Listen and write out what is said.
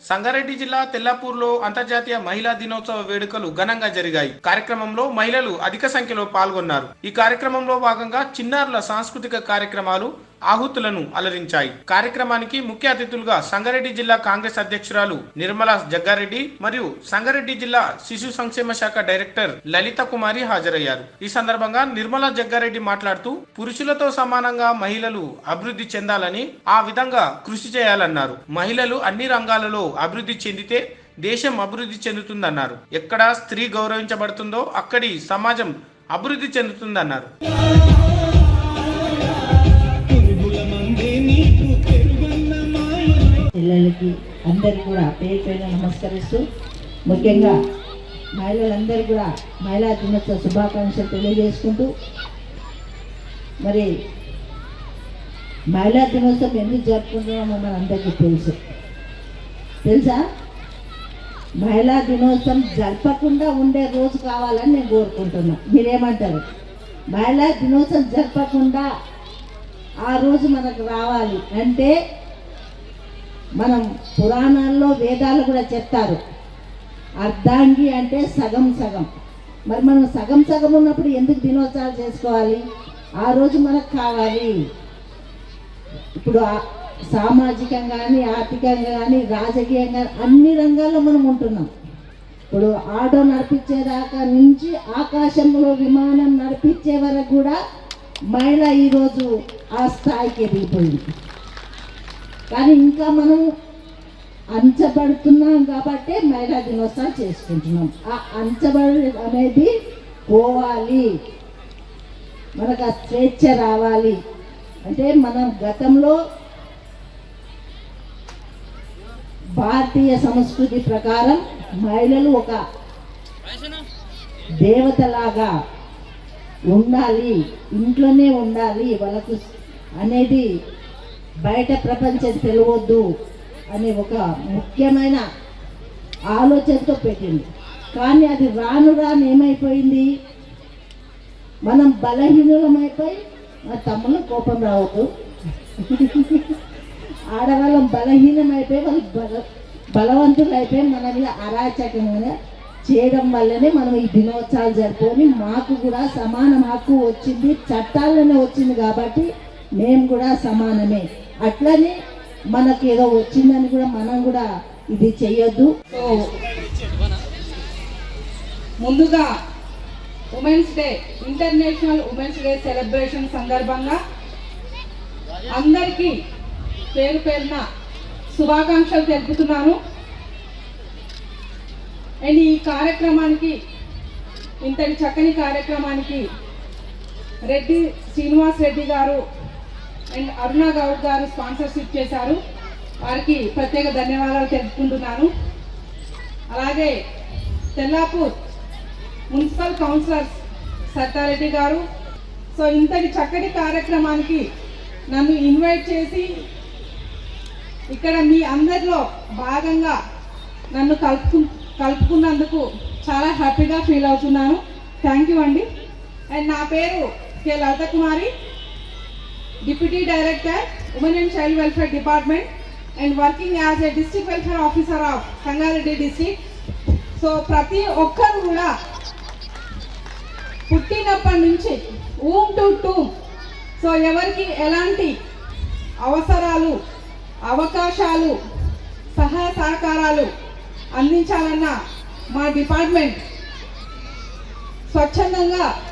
సంగారెడ్డి జిల్లా తెల్లాపూర్లో అంతర్జాతీయ మహిళా దినోత్సవ వేడుకలు ఘనంగా జరిగాయి. కార్యక్రమంలో మహిళలు అధిక సంఖ్యలో పాల్గొన్నారు. ఈ కార్యక్రమంలో భాగంగా చిన్నారుల సాంస్కృతిక కార్యక్రమాలు ఆహుతులను అలరించాయి. కార్యక్రమానికి ముఖ్య అతిథులుగా సంగారెడ్డి జిల్లా కాంగ్రెస్ అధ్యక్షురాలు నిర్మలా జగ్గారెడ్డి మరియు సంగారెడ్డి జిల్లా శిశు సంక్షేమ శాఖ డైరెక్టర్ లలిత కుమారి హాజరయ్యారు. ఈ సందర్భంగా నిర్మలా జగ్గారెడ్డి మాట్లాడుతూ పురుషులతో సమానంగా మహిళలు అభివృద్ధి చెందాలని, ఆ విధంగా కృషి చేయాలన్నారు. మహిళలు అన్ని రంగాలలో అభివృద్ధి చెందితే దేశం అభివృద్ధి చెందుతుందన్నారు. ఎక్కడ స్త్రీ గౌరవించబడుతుందో అక్కడి సమాజం అభివృద్ధి చెందుతుందన్నారు. పిల్లలకి అందరికీ కూడా పేరు పేరున నమస్కరిస్తూ, ముఖ్యంగా మహిళలందరూ కూడా మహిళా దినోత్సవ శుభాకాంక్షలు తెలియజేసుకుంటూ, మరి మహిళా దినోత్సవం ఎందుకు జరుపుకుంటున్నామో మనందరికీ తెలుసా? మహిళా దినోత్సవం జరపకుండా ఉండే రోజు కావాలని నేను కోరుకుంటున్నా. మీరేమంటారు? మహిళా దినోత్సవం జరపకుండా ఆ రోజు మనకు రావాలి అంటే, మనం పురాణాల్లో వేదాలు కూడా చెప్తారు, అర్ధాంగి అంటే సగం సగం. మరి మనం సగం సగం ఉన్నప్పుడు ఎందుకు దినోత్సవాలు చేసుకోవాలి? ఆ రోజు మనకు కావాలి. ఇప్పుడు సామాజికంగా కానీ, ఆర్థికంగా కానీ, రాజకీయంగా అన్ని రంగాల్లో మనం ఉంటున్నాం. ఇప్పుడు ఆటో నడిపించేదాకా నుంచి ఆకాశంలో విమానం నడిపించే వరకు కూడా మహిళ ఈరోజు ఆ స్థాయికి ఎదిగిపోయింది. కానీ ఇంకా మనం అంచబడుతున్నాం కాబట్టి మహిళా దినోత్సవం చేసుకుంటున్నాం. ఆ అంచబడి అనేది పోవాలి, మనకు ఆ స్వేచ్ఛ రావాలి. అంటే మనం గతంలో భారతీయ సంస్కృతి ప్రకారం మహిళలు ఒక దేవతలాగా ఉండాలి, ఇంట్లోనే ఉండాలి, వాళ్ళకు అనేది బయట ప్రపంచం తెలియవద్దు అనే ఒక ముఖ్యమైన ఆలోచనతో పెట్టింది. కానీ అది రాను ఏమైపోయింది, మనం బలహీనమైపోయి, మా తమ్ముళ్ళ కోపం రావద్దు, ఆడవాళ్ళం బలహీనమైపోయి వాళ్ళు బలవంతులు అయిపోయి మన మీద అరాచకంగా చేయడం వల్లనే మనం ఈ దినోత్సవాలు జరుపుకొని మాకు కూడా సమాన హక్కు వచ్చింది, చట్టాల్లోనే వచ్చింది కాబట్టి మేము కూడా సమానమే. అట్లనే మనకు ఏదో వచ్చిందని కూడా మనం కూడా ఇది చెయ్యొద్దు. సో ముందుగా women's day, international women's day celebration సందర్భంగా అందరికీ పేరు పేరున శుభాకాంక్షలు తెలుపుతున్నాను. అండ్ ఈ కార్యక్రమానికి, ఇంతటి చక్కని కార్యక్రమానికి రెడ్డి శ్రీనివాస్ రెడ్డి గారు అండ్ అరుణ గౌడ్ గారు స్పాన్సర్షిప్ చేశారు. వారికి ప్రత్యేక ధన్యవాదాలు తెలుపుకుంటున్నాను. అలాగే తెల్లాపూర్ మున్సిపల్ కౌన్సిలర్ సత్తారెడ్డి గారు. సో ఇంతటి చక్కటి కార్యక్రమానికి నన్ను ఇన్వైట్ చేసి ఇక్కడ మీ అందరిలో భాగంగా నన్ను కలుపుకున్నందుకు చాలా హ్యాపీగా ఫీల్ అవుతున్నాను. థ్యాంక్ యూ అండి. అండ్ నా పేరు K Lalitha Kumari, deputy director women and child welfare department and working as a district welfare officer of Sangareddy district. So ప్రతి ఒక్కరు కూడా పుట్టినప్పటి నుంచి ఊమ్ టు టూమ్, సో ఎవరికి ఎలాంటి అవసరాలు, అవకాశాలు, సహాయ సహకారాలు అందించాలన్న మా డిపార్ట్మెంట్ స్వచ్ఛందంగా